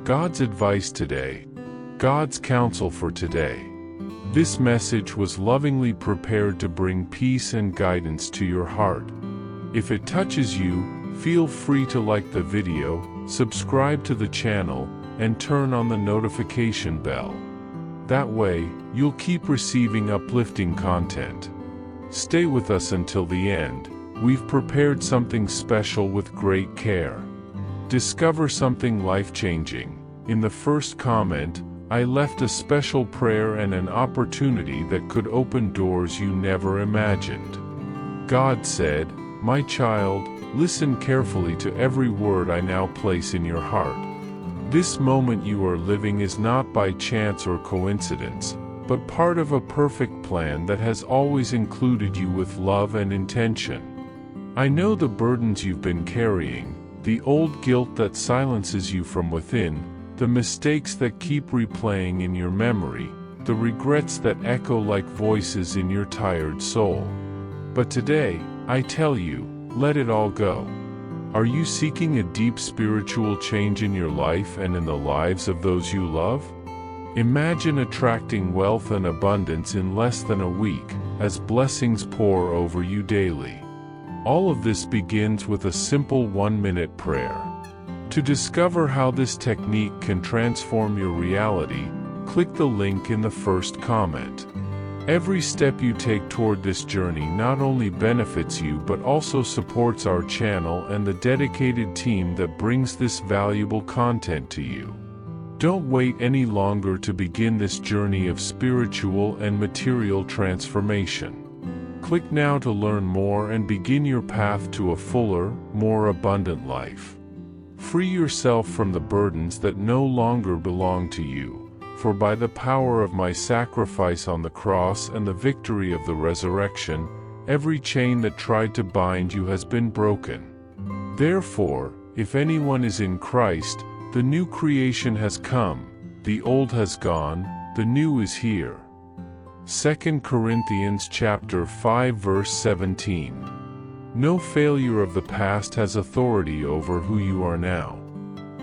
God's advice today. God's counsel for today. This message was lovingly prepared to bring peace and guidance to your heart. If it touches you, feel free to like the video, subscribe to the channel, and turn on the notification bell. That way, you'll keep receiving uplifting content. Stay with us until the end. We've prepared something special with great care. Discover something life-changing. In the first comment, I left a special prayer and an opportunity that could open doors you never imagined. God said, "My child, listen carefully to every word I now place in your heart. This moment you are living is not by chance or coincidence, but part of a perfect plan that has always included you with love and intention. I know the burdens you've been carrying, the old guilt that silences you from within, the mistakes that keep replaying in your memory, the regrets that echo like voices in your tired soul. But today, I tell you, let it all go. Are you seeking a deep spiritual change in your life and in the lives of those you love? Imagine attracting wealth and abundance in less than a week, as blessings pour over you daily. All of this begins with a simple 1-minute prayer. To discover how this technique can transform your reality, click the link in the first comment. Every step you take toward this journey not only benefits you but also supports our channel and the dedicated team that brings this valuable content to you. Don't wait any longer to begin this journey of spiritual and material transformation. Click now to learn more and begin your path to a fuller, more abundant life. Free yourself from the burdens that no longer belong to you, for by the power of my sacrifice on the cross and the victory of the resurrection, every chain that tried to bind you has been broken. Therefore, if anyone is in Christ, the new creation has come, the old has gone, the new is here. 2 Corinthians chapter 5 verse 17. No failure of the past has authority over who you are now.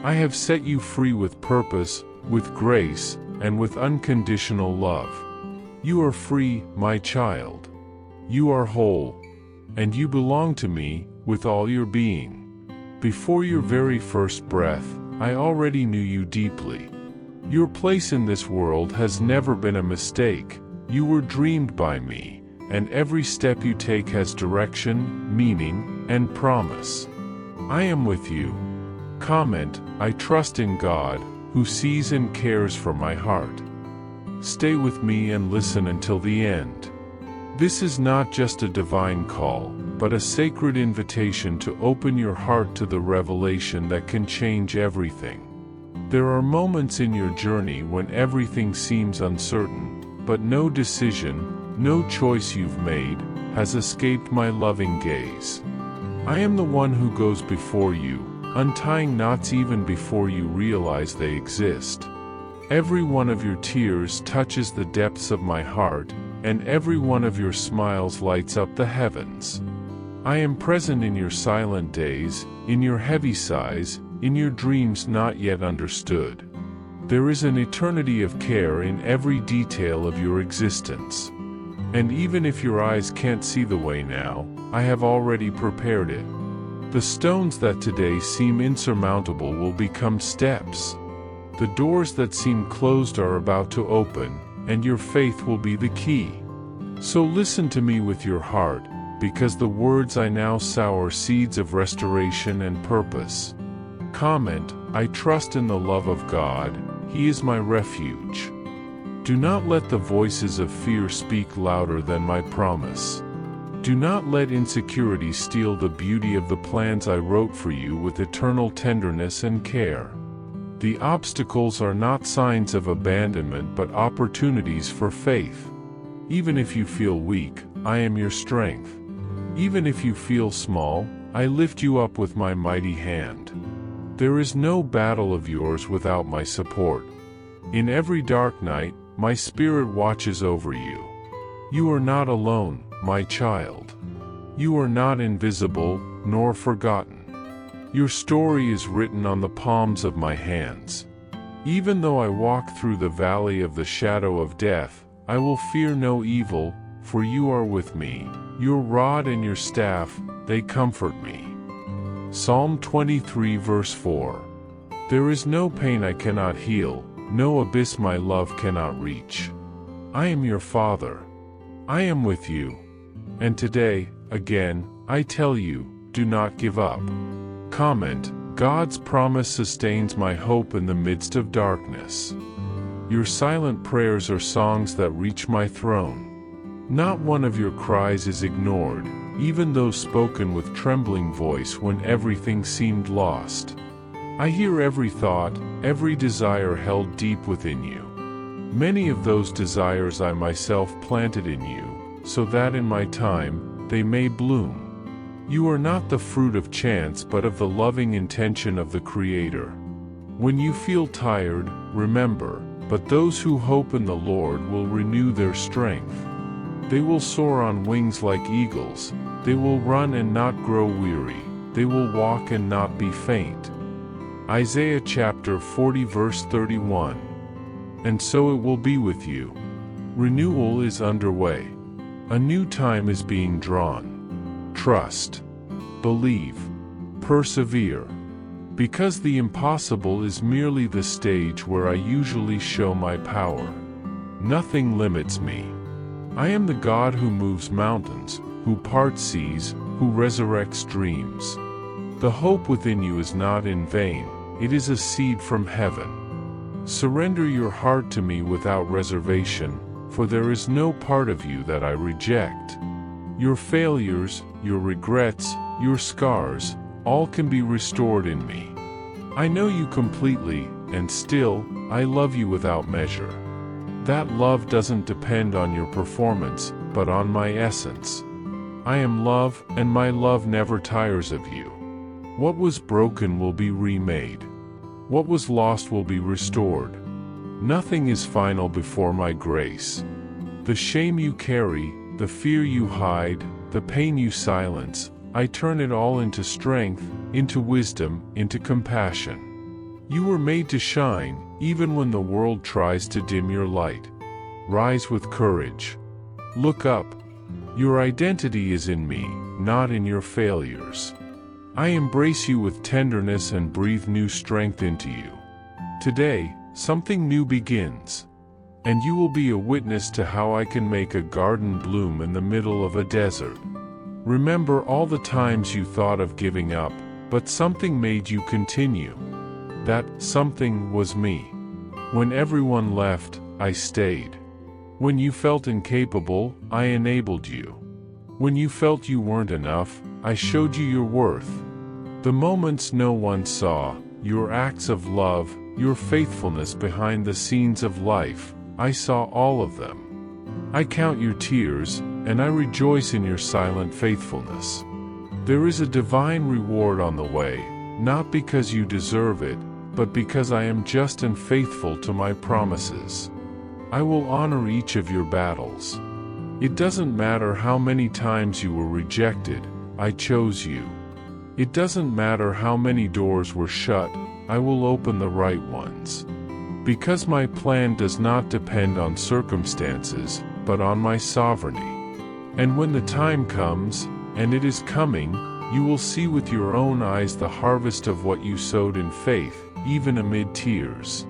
I have set you free with purpose, with grace, and with unconditional love. You are free, my child. You are whole. And you belong to me, with all your being. Before your very first breath, I already knew you deeply. Your place in this world has never been a mistake. You were dreamed by me, and every step you take has direction, meaning, and promise. I am with you. Comment, I trust in God, who sees and cares for my heart. Stay with me and listen until the end. This is not just a divine call, but a sacred invitation to open your heart to the revelation that can change everything. There are moments in your journey when everything seems uncertain, but no decision, no choice you've made, has escaped my loving gaze. I am the one who goes before you, untying knots even before you realize they exist. Every one of your tears touches the depths of my heart, and every one of your smiles lights up the heavens. I am present in your silent days, in your heavy sighs, in your dreams not yet understood. There is an eternity of care in every detail of your existence. And even if your eyes can't see the way now, I have already prepared it. The stones that today seem insurmountable will become steps. The doors that seem closed are about to open, and your faith will be the key. So listen to me with your heart, because the words I now sow are seeds of restoration and purpose. Comment, I trust in the love of God. He is my refuge. Do not let the voices of fear speak louder than my promise. Do not let insecurity steal the beauty of the plans I wrote for you with eternal tenderness and care. The obstacles are not signs of abandonment but opportunities for faith. Even if you feel weak, I am your strength. Even if you feel small, I lift you up with my mighty hand. There is no battle of yours without my support. In every dark night, my spirit watches over you. You are not alone, my child. You are not invisible, nor forgotten. Your story is written on the palms of my hands. Even though I walk through the valley of the shadow of death, I will fear no evil, for you are with me. Your rod and your staff, they comfort me. Psalm 23 verse 4. There is no pain I cannot heal, no abyss my love cannot reach. I am your Father. I am with you. And today, again, I tell you, do not give up. Comment: God's promise sustains my hope in the midst of darkness. Your silent prayers are songs that reach my throne. Not one of your cries is ignored, even though spoken with trembling voice when everything seemed lost. I hear every thought, every desire held deep within you. Many of those desires I myself planted in you, so that in my time, they may bloom. You are not the fruit of chance but of the loving intention of the Creator. When you feel tired, remember, but those who hope in the Lord will renew their strength. They will soar on wings like eagles, they will run and not grow weary, they will walk and not be faint. Isaiah chapter 40 verse 31. And so it will be with you. Renewal is underway. A new time is being drawn. Trust, believe, persevere. Because the impossible is merely the stage where I usually show my power. Nothing limits me. I am the God who moves mountains, who parts seas, who resurrects dreams. The hope within you is not in vain, it is a seed from heaven. Surrender your heart to me without reservation, for there is no part of you that I reject. Your failures, your regrets, your scars, all can be restored in me. I know you completely, and still, I love you without measure. That love doesn't depend on your performance, but on my essence. I am love, and my love never tires of you. What was broken will be remade. What was lost will be restored. Nothing is final before my grace. The shame you carry, the fear you hide, the pain you silence, I turn it all into strength, into wisdom, into compassion. You were made to shine, even when the world tries to dim your light. Rise with courage. Look up. Your identity is in me, not in your failures. I embrace you with tenderness and breathe new strength into you. Today, something new begins. And you will be a witness to how I can make a garden bloom in the middle of a desert. Remember all the times you thought of giving up, but something made you continue. That something was me. When everyone left, I stayed. When you felt incapable, I enabled you. When you felt you weren't enough, I showed you your worth. The moments no one saw, your acts of love, your faithfulness behind the scenes of life, I saw all of them. I count your tears, and I rejoice in your silent faithfulness. There is a divine reward on the way, not because you deserve it, but because I am just and faithful to my promises. I will honor each of your battles. It doesn't matter how many times you were rejected, I chose you. It doesn't matter how many doors were shut, I will open the right ones. Because my plan does not depend on circumstances, but on my sovereignty. And when the time comes, and it is coming, you will see with your own eyes the harvest of what you sowed in faith, even amid tears.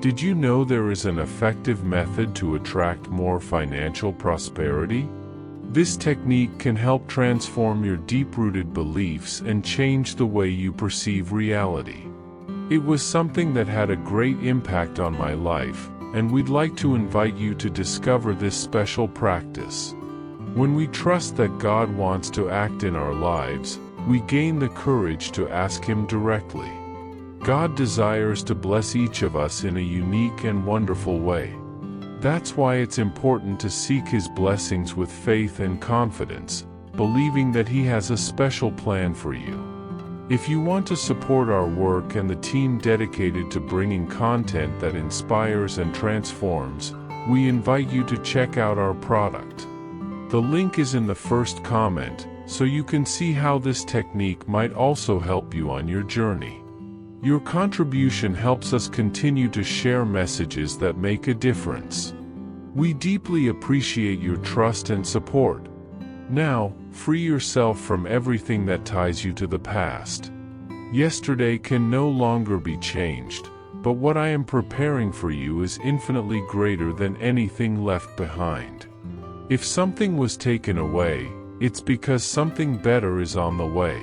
Did you know there is an effective method to attract more financial prosperity? This technique can help transform your deep-rooted beliefs and change the way you perceive reality. It was something that had a great impact on my life, and we'd like to invite you to discover this special practice. When we trust that God wants to act in our lives, we gain the courage to ask Him directly. God desires to bless each of us in a unique and wonderful way. That's why it's important to seek His blessings with faith and confidence, believing that He has a special plan for you. If you want to support our work and the team dedicated to bringing content that inspires and transforms, we invite you to check out our product. The link is in the first comment, so you can see how this technique might also help you on your journey. Your contribution helps us continue to share messages that make a difference. We deeply appreciate your trust and support. Now, free yourself from everything that ties you to the past. Yesterday can no longer be changed, but what I am preparing for you is infinitely greater than anything left behind. If something was taken away, it's because something better is on the way.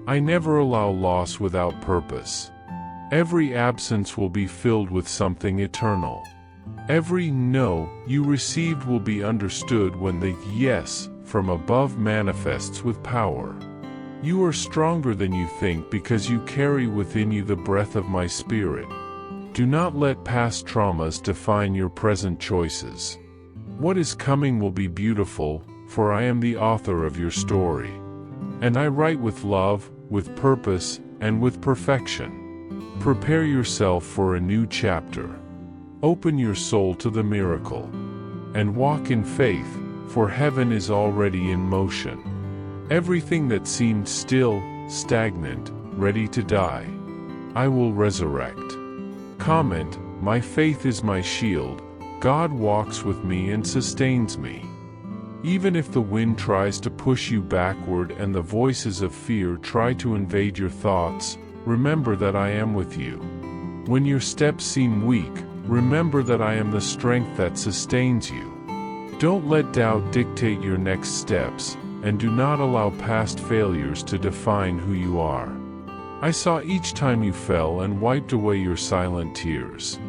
I never allow loss without purpose. Every absence will be filled with something eternal. Every no you received will be understood when the yes from above manifests with power. You are stronger than you think because you carry within you the breath of my spirit. Do not let past traumas define your present choices. What is coming will be beautiful, for I am the author of your story. And I write with love, with purpose, and with perfection. Prepare yourself for a new chapter. Open your soul to the miracle. And walk in faith, for heaven is already in motion. Everything that seemed still, stagnant, ready to die, I will resurrect. Comment, my faith is my shield, God walks with me and sustains me. Even if the wind tries to push you backward and the voices of fear try to invade your thoughts, remember that I am with you. When your steps seem weak, remember that I am the strength that sustains you. Don't let doubt dictate your next steps, and do not allow past failures to define who you are. I saw each time you fell and wiped away your silent tears.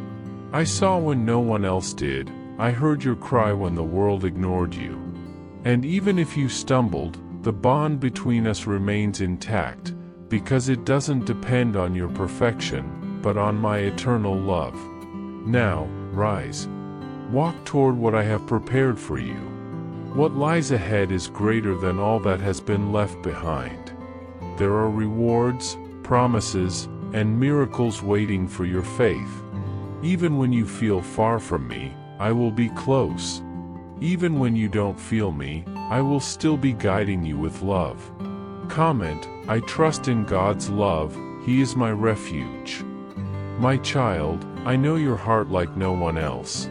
I saw when no one else did, I heard your cry when the world ignored you. And even if you stumbled, the bond between us remains intact, because it doesn't depend on your perfection, but on my eternal love. Now, rise. Walk toward what I have prepared for you. What lies ahead is greater than all that has been left behind. There are rewards, promises, and miracles waiting for your faith. Even when you feel far from me, I will be close. Even when you don't feel me, I will still be guiding you with love. Comment, I trust in God's love, He is my refuge. My child, I know your heart like no one else.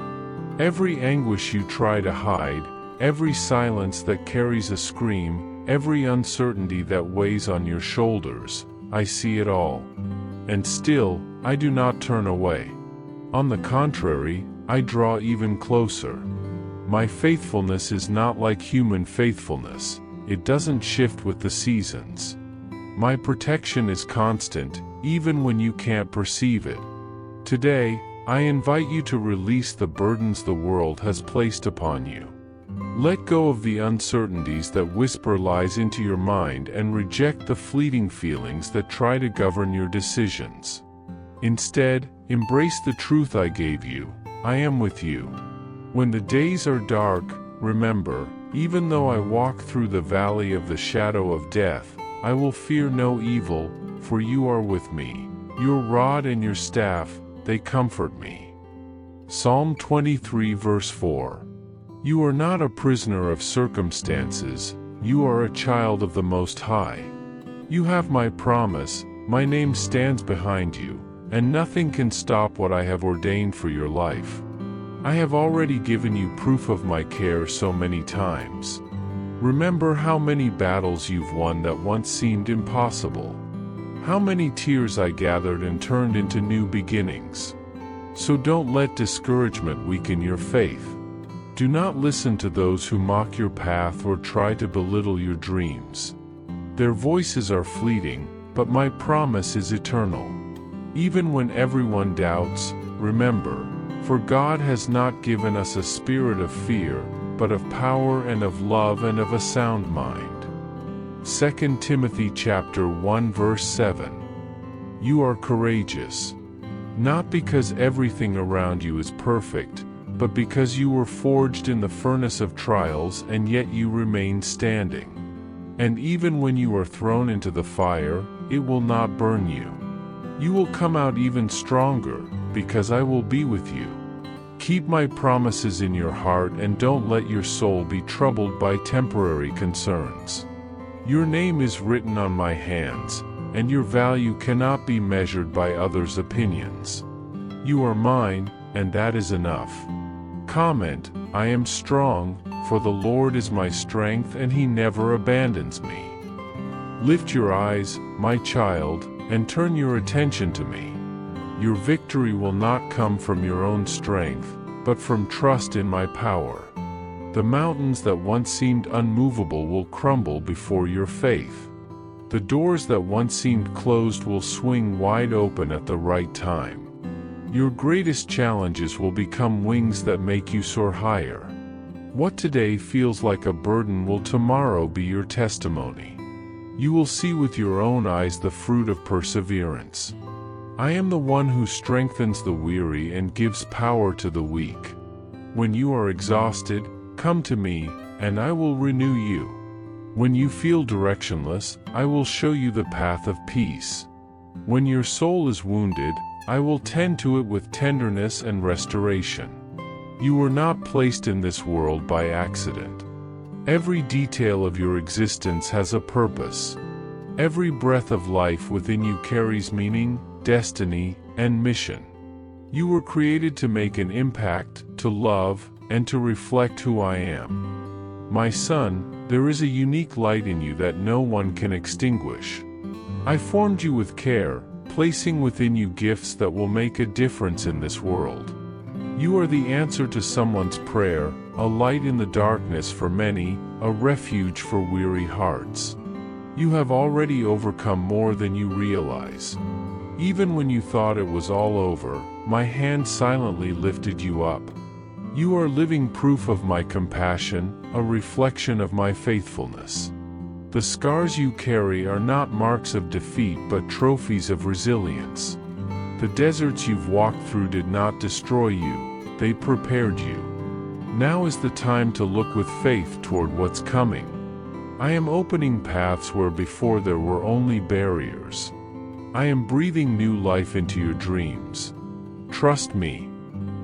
Every anguish you try to hide, every silence that carries a scream, every uncertainty that weighs on your shoulders, I see it all. And still, I do not turn away. On the contrary, I draw even closer. My faithfulness is not like human faithfulness, it doesn't shift with the seasons. My protection is constant, even when you can't perceive it. Today, I invite you to release the burdens the world has placed upon you. Let go of the uncertainties that whisper lies into your mind and reject the fleeting feelings that try to govern your decisions. Instead, embrace the truth I gave you, I am with you. When the days are dark, remember, even though I walk through the valley of the shadow of death, I will fear no evil, for you are with me. Your rod and your staff, they comfort me. Psalm 23 verse 4. You are not a prisoner of circumstances, you are a child of the Most High. You have my promise, my name stands behind you, and nothing can stop what I have ordained for your life. I have already given you proof of my care so many times. Remember how many battles you've won that once seemed impossible. How many tears I gathered and turned into new beginnings. So don't let discouragement weaken your faith. Do not listen to those who mock your path or try to belittle your dreams. Their voices are fleeting, but my promise is eternal. Even when everyone doubts, remember, for God has not given us a spirit of fear, but of power and of love and of a sound mind. 2 Timothy chapter 1 verse 7. You are courageous. Not because everything around you is perfect, but because you were forged in the furnace of trials and yet you remain standing. And even when you are thrown into the fire, it will not burn you. You will come out even stronger, because I will be with you. Keep my promises in your heart and don't let your soul be troubled by temporary concerns. Your name is written on my hands, and your value cannot be measured by others' opinions. You are mine, and that is enough. Comment, I am strong, for the Lord is my strength and He never abandons me. Lift your eyes, my child, and turn your attention to me. Your victory will not come from your own strength, but from trust in my power. The mountains that once seemed unmovable will crumble before your faith. The doors that once seemed closed will swing wide open at the right time. Your greatest challenges will become wings that make you soar higher. What today feels like a burden will tomorrow be your testimony. You will see with your own eyes the fruit of perseverance. I am the one who strengthens the weary and gives power to the weak. When you are exhausted, come to me, and I will renew you. When you feel directionless, I will show you the path of peace. When your soul is wounded, I will tend to it with tenderness and restoration. You were not placed in this world by accident. Every detail of your existence has a purpose. Every breath of life within you carries meaning, destiny, and mission. You were created to make an impact, to love, and to reflect who I am. My son, there is a unique light in you that no one can extinguish. I formed you with care, placing within you gifts that will make a difference in this world. You are the answer to someone's prayer, a light in the darkness for many, a refuge for weary hearts. You have already overcome more than you realize. Even when you thought it was all over, my hand silently lifted you up. You are living proof of my compassion, a reflection of my faithfulness. The scars you carry are not marks of defeat but trophies of resilience. The deserts you've walked through did not destroy you, they prepared you. Now is the time to look with faith toward what's coming. I am opening paths where before there were only barriers. I am breathing new life into your dreams. Trust me.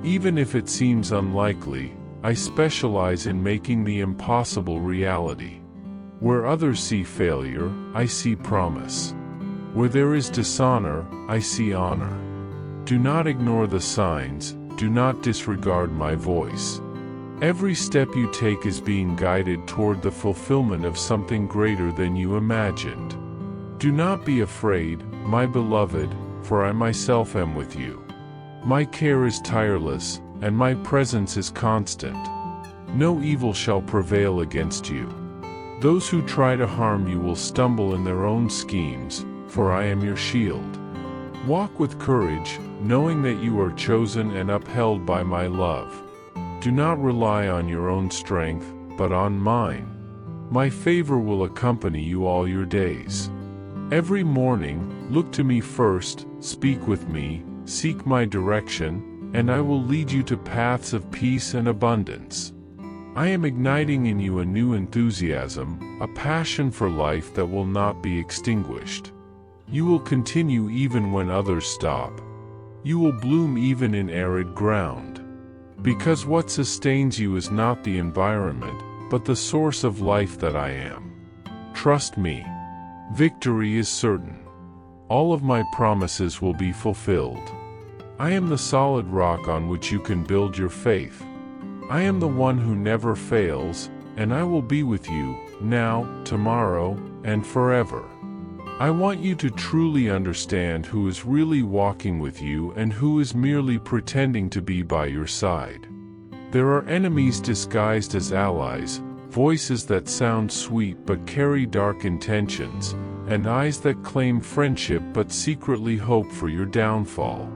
Even if it seems unlikely, I specialize in making the impossible reality. Where others see failure, I see promise. Where there is dishonor, I see honor. Do not ignore the signs, do not disregard my voice. Every step you take is being guided toward the fulfillment of something greater than you imagined. Do not be afraid, my beloved, for I myself am with you. My care is tireless, and my presence is constant. No evil shall prevail against you. Those who try to harm you will stumble in their own schemes, for I am your shield. Walk with courage, knowing that you are chosen and upheld by my love. Do not rely on your own strength, but on mine. My favor will accompany you all your days. Every morning, look to me first, speak with me, seek my direction, and I will lead you to paths of peace and abundance. I am igniting in you a new enthusiasm, a passion for life that will not be extinguished. You will continue even when others stop. You will bloom even in arid ground. Because what sustains you is not the environment, but the source of life that I am. Trust me. Victory is certain. All of my promises will be fulfilled. I am the solid rock on which you can build your faith. I am the one who never fails, and I will be with you, now, tomorrow, and forever. I want you to truly understand who is really walking with you and who is merely pretending to be by your side. There are enemies disguised as allies, voices that sound sweet but carry dark intentions, and eyes that claim friendship but secretly hope for your downfall.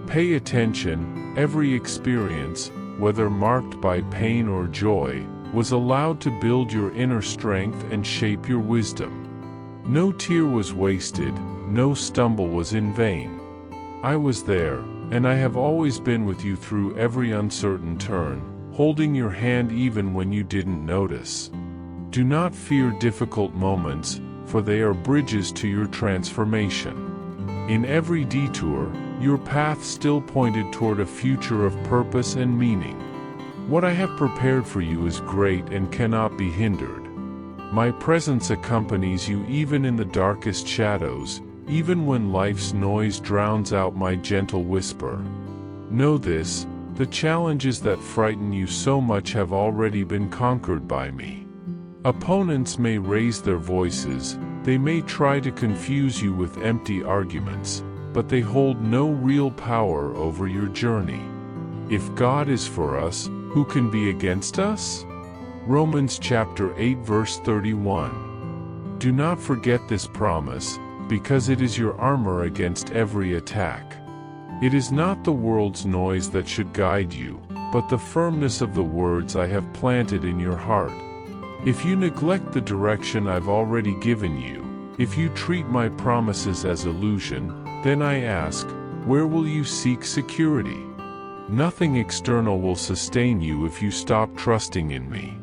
Pay attention. Every experience, whether marked by pain or joy, was allowed to build your inner strength and shape your wisdom. No tear was wasted, no stumble was in vain. I was there, and I have always been with you through every uncertain turn, holding your hand even when you didn't notice. Do not fear difficult moments, for they are bridges to your transformation. In every detour, your path still pointed toward a future of purpose and meaning. What I have prepared for you is great and cannot be hindered. My presence accompanies you even in the darkest shadows, even when life's noise drowns out my gentle whisper. Know this, the challenges that frighten you so much have already been conquered by me. Opponents may raise their voices, they may try to confuse you with empty arguments, but they hold no real power over your journey. If God is for us, who can be against us? Romans chapter 8 verse 31. Do not forget this promise, because it is your armor against every attack. It is not the world's noise that should guide you, but the firmness of the words I have planted in your heart. If you neglect the direction I've already given you, if you treat my promises as illusion, then I ask, where will you seek security? Nothing external will sustain you if you stop trusting in me.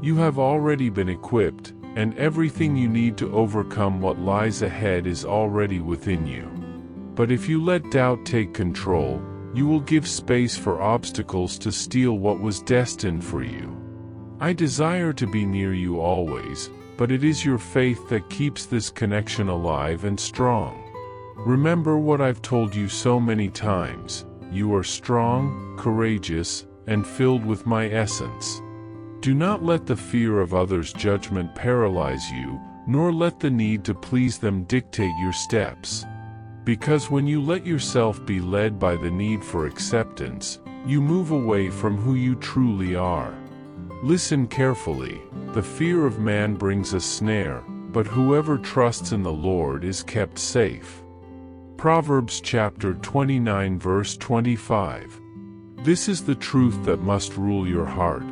You have already been equipped, and everything you need to overcome what lies ahead is already within you. But if you let doubt take control, you will give space for obstacles to steal what was destined for you. I desire to be near you always, but it is your faith that keeps this connection alive and strong. Remember what I've told you so many times: you are strong, courageous, and filled with my essence. Do not let the fear of others' judgment paralyze you, nor let the need to please them dictate your steps. Because when you let yourself be led by the need for acceptance, you move away from who you truly are. Listen carefully, the fear of man brings a snare, but whoever trusts in the Lord is kept safe. Proverbs chapter 29 verse 25. This is the truth that must rule your heart.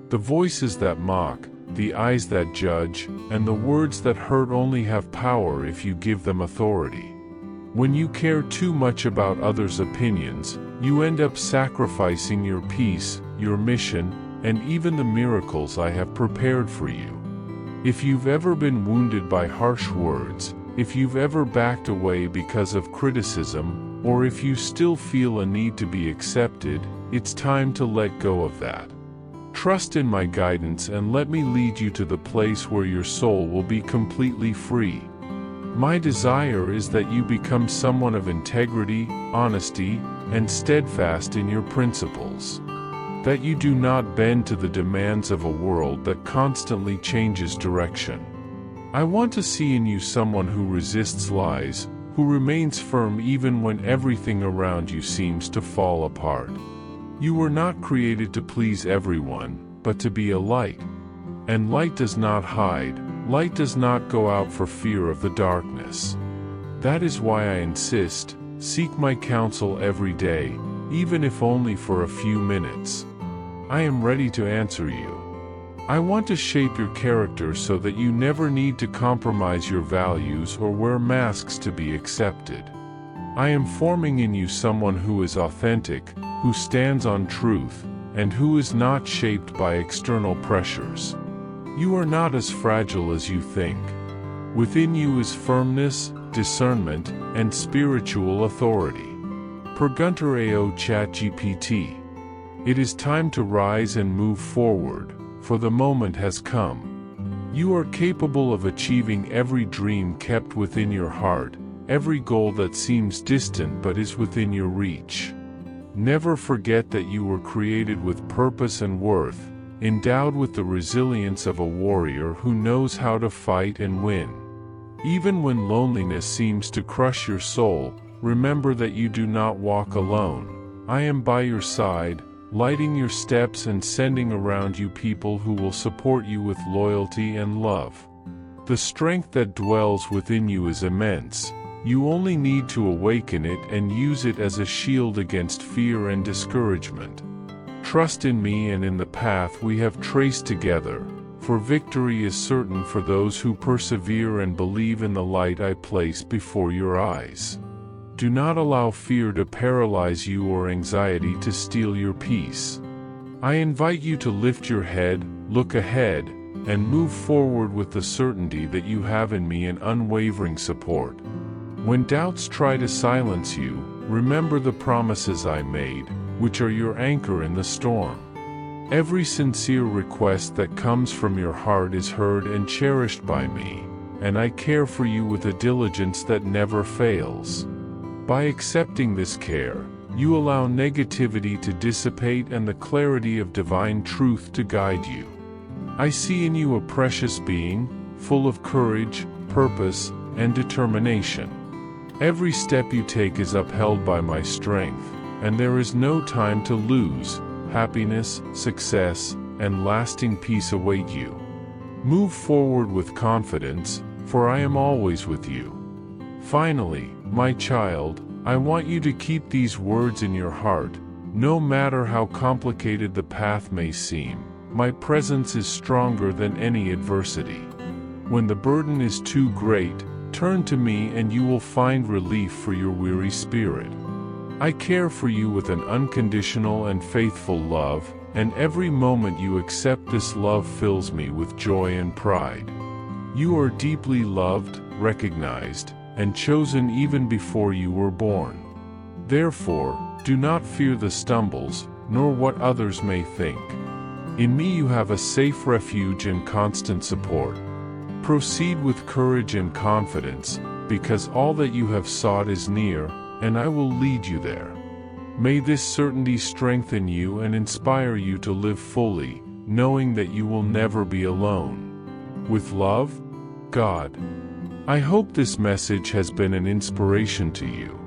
The voices that mock, the eyes that judge, and the words that hurt only have power if you give them authority. When you care too much about others' opinions, you end up sacrificing your peace, your mission, and even the miracles I have prepared for you. If you've ever been wounded by harsh words, if you've ever backed away because of criticism, or if you still feel a need to be accepted, it's time to let go of that. Trust in my guidance and let me lead you to the place where your soul will be completely free. My desire is that you become someone of integrity, honesty, and steadfast in your principles. That you do not bend to the demands of a world that constantly changes direction. I want to see in you someone who resists lies, who remains firm even when everything around you seems to fall apart. You were not created to please everyone, but to be a light. And light does not hide, light does not go out for fear of the darkness. That is why I insist, seek my counsel every day, even if only for a few minutes. I am ready to answer you. I want to shape your character so that you never need to compromise your values or wear masks to be accepted. I am forming in you someone who is authentic, who stands on truth, and who is not shaped by external pressures. You are not as fragile as you think. Within you is firmness, discernment, and spiritual authority. Per Gunter A.O. ChatGPT. It is time to rise and move forward, for the moment has come. You are capable of achieving every dream kept within your heart, every goal that seems distant but is within your reach. Never forget that you were created with purpose and worth, endowed with the resilience of a warrior who knows how to fight and win. Even when loneliness seems to crush your soul, remember that you do not walk alone. I am by your side, lighting your steps and sending around you people who will support you with loyalty and love. The strength that dwells within you is immense. You only need to awaken it and use it as a shield against fear and discouragement. Trust in me and in the path we have traced together, for victory is certain for those who persevere and believe in the light I place before your eyes. Do not allow fear to paralyze you or anxiety to steal your peace. I invite you to lift your head, look ahead, and move forward with the certainty that you have in me an unwavering support. When doubts try to silence you, remember the promises I made, which are your anchor in the storm. Every sincere request that comes from your heart is heard and cherished by me, and I care for you with a diligence that never fails. By accepting this care, you allow negativity to dissipate and the clarity of divine truth to guide you. I see in you a precious being, full of courage, purpose, and determination. Every step you take is upheld by my strength, and there is no time to lose. Happiness, success, and lasting peace await you. Move forward with confidence, for I am always with you. Finally, my child, I want you to keep these words in your heart. No matter how complicated the path may seem, my presence is stronger than any adversity. When the burden is too great, turn to me and you will find relief for your weary spirit. I care for you with an unconditional and faithful love, and every moment you accept this love fills me with joy and pride. You are deeply loved, recognized, and chosen even before you were born. Therefore, do not fear the stumbles, nor what others may think. In me you have a safe refuge and constant support. Proceed with courage and confidence, because all that you have sought is near, and I will lead you there. May this certainty strengthen you and inspire you to live fully, knowing that you will never be alone. With love, God. I hope this message has been an inspiration to you.